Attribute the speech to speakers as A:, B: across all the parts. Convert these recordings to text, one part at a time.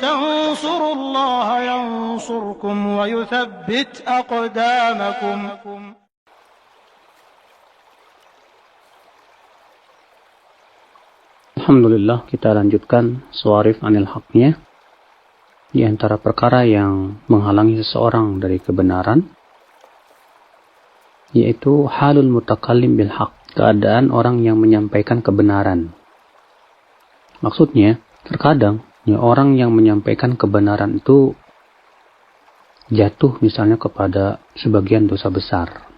A: تنصروا الله ينصركم ويثبت أقدامكم.
B: Alhamdulillah, kita lanjutkan Shawarif Anil Haqnya. Di antara perkara yang menghalangi seseorang dari kebenaran, yaitu halul mutakallim bil haq, keadaan orang yang menyampaikan kebenaran. Maksudnya, terkadang orang yang menyampaikan kebenaran itu jatuh misalnya kepada sebagian dosa besar.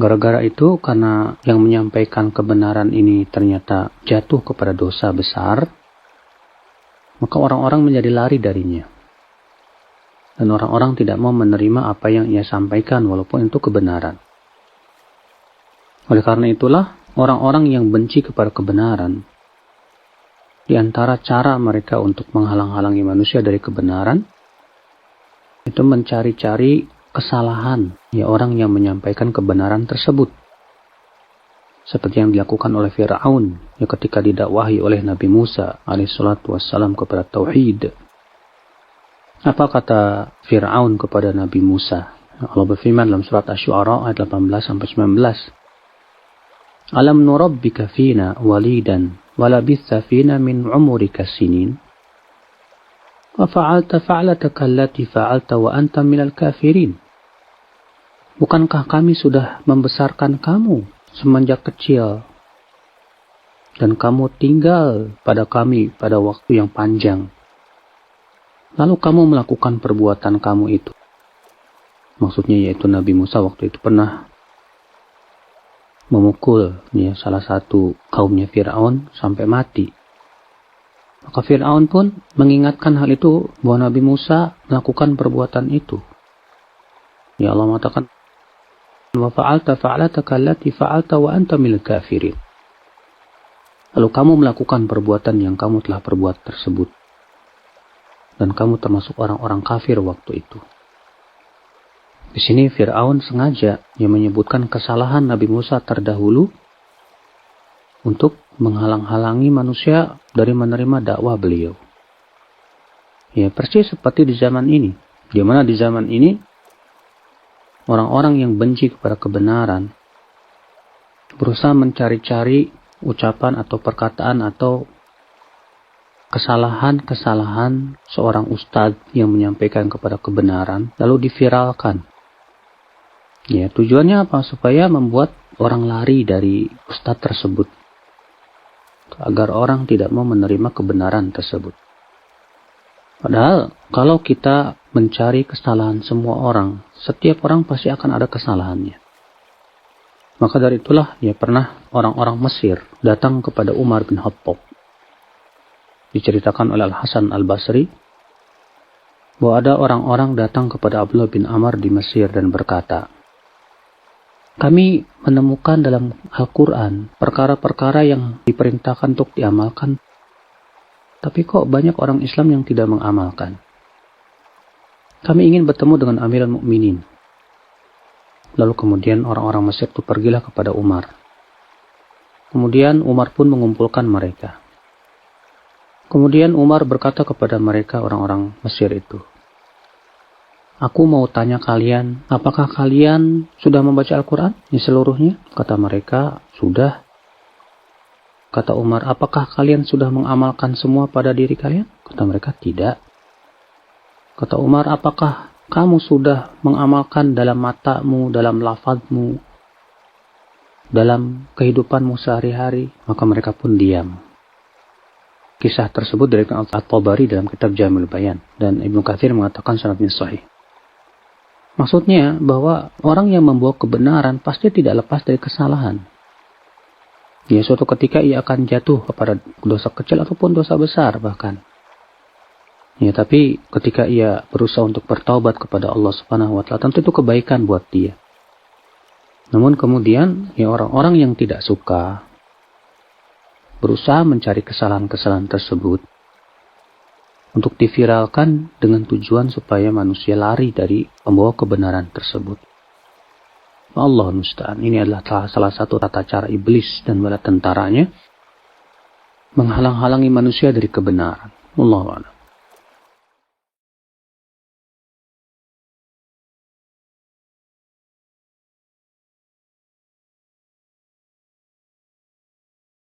B: Gara-gara itu, karena yang menyampaikan kebenaran ini ternyata jatuh kepada dosa besar, maka orang-orang menjadi lari darinya. Dan orang-orang tidak mau menerima apa yang ia sampaikan walaupun itu kebenaran. Oleh karena itulah, orang-orang yang benci kepada kebenaran, di antara cara mereka untuk menghalang-halangi manusia dari kebenaran, itu mencari-cari kesalahan orang yang menyampaikan kebenaran tersebut. Seperti yang dilakukan oleh Fir'aun ketika didakwahi oleh Nabi Musa alaihissalatu wassalam kepada Tauhid. Apa kata Fir'aun kepada Nabi Musa? Allah berfirman dalam surat Asy-Syu'ara ayat 18-19. Alam nurabbika fina walidan walabitha fina min umurika sinin. Wa fa'alataka allati fa'alta wa anta minal kafirin. Bukankah kami sudah membesarkan kamu semenjak kecil dan kamu tinggal pada kami pada waktu yang panjang, lalu kamu melakukan perbuatan kamu itu? Maksudnya yaitu Nabi Musa waktu itu pernah memukul salah satu kaumnya Fir'aun sampai mati. Maka Fir'aun pun mengingatkan hal itu bahwa Nabi Musa melakukan perbuatan itu. Ya Allah mengatakan, wa fa'alta fa'alataka allati fa'alta wa anta minal kafirin. Lalu kamu melakukan perbuatan yang kamu telah perbuat tersebut, dan kamu termasuk orang-orang kafir waktu itu. Di sini Fir'aun sengaja menyebutkan kesalahan Nabi Musa terdahulu untuk menghalang-halangi manusia dari menerima dakwah beliau. Ya, persis seperti di zaman ini. Di mana di zaman ini orang-orang yang benci kepada kebenaran berusaha mencari-cari ucapan atau perkataan atau kesalahan-kesalahan seorang ustadz yang menyampaikan kepada kebenaran lalu diviralkan. Ya, tujuannya apa? Supaya membuat orang lari dari ustadz tersebut, agar orang tidak mau menerima kebenaran tersebut. Padahal kalau kita mencari kesalahan semua orang, setiap orang pasti akan ada kesalahannya. Maka dari itulah pernah orang-orang Mesir datang kepada Umar bin Khattab. Diceritakan oleh Al-Hasan Al-Basri bahwa ada orang-orang datang kepada Abdullah bin Amr di Mesir dan berkata, kami menemukan dalam Al-Quran perkara-perkara yang diperintahkan untuk diamalkan, tapi kok banyak orang Islam yang tidak mengamalkan. Kami ingin bertemu dengan Amirul Mukminin. Lalu kemudian orang-orang Mesir itu pergilah kepada Umar. Kemudian Umar pun mengumpulkan mereka. Kemudian Umar berkata kepada mereka, orang-orang Mesir itu, aku mau tanya kalian, apakah kalian sudah membaca Al-Quran seluruhnya? Kata mereka, sudah. Kata Umar, apakah kalian sudah mengamalkan semua pada diri kalian? Kata mereka, tidak. Kata Umar, apakah kamu sudah mengamalkan dalam matamu, dalam lafazmu, dalam kehidupanmu sehari-hari? Maka mereka pun diam. Kisah tersebut dari At-Tabari dalam kitab Jamil Bayan. Dan Ibnu Katsir mengatakan sanadnya sahih. Maksudnya bahwa orang yang membawa kebenaran pasti tidak lepas dari kesalahan. Ya, suatu ketika ia akan jatuh kepada dosa kecil ataupun dosa besar bahkan. Ya, tapi ketika ia berusaha untuk bertaubat kepada Allah Subhanahu wa taala, tentu itu kebaikan buat dia. Namun kemudian orang-orang yang tidak suka berusaha mencari kesalahan-kesalahan tersebut untuk diviralkan dengan tujuan supaya manusia lari dari pembawa kebenaran tersebut. Allah musta'an. Ini adalah salah satu tata cara iblis dan bala tentaranya menghalang-halangi manusia dari kebenaran. Wallahu a'lam.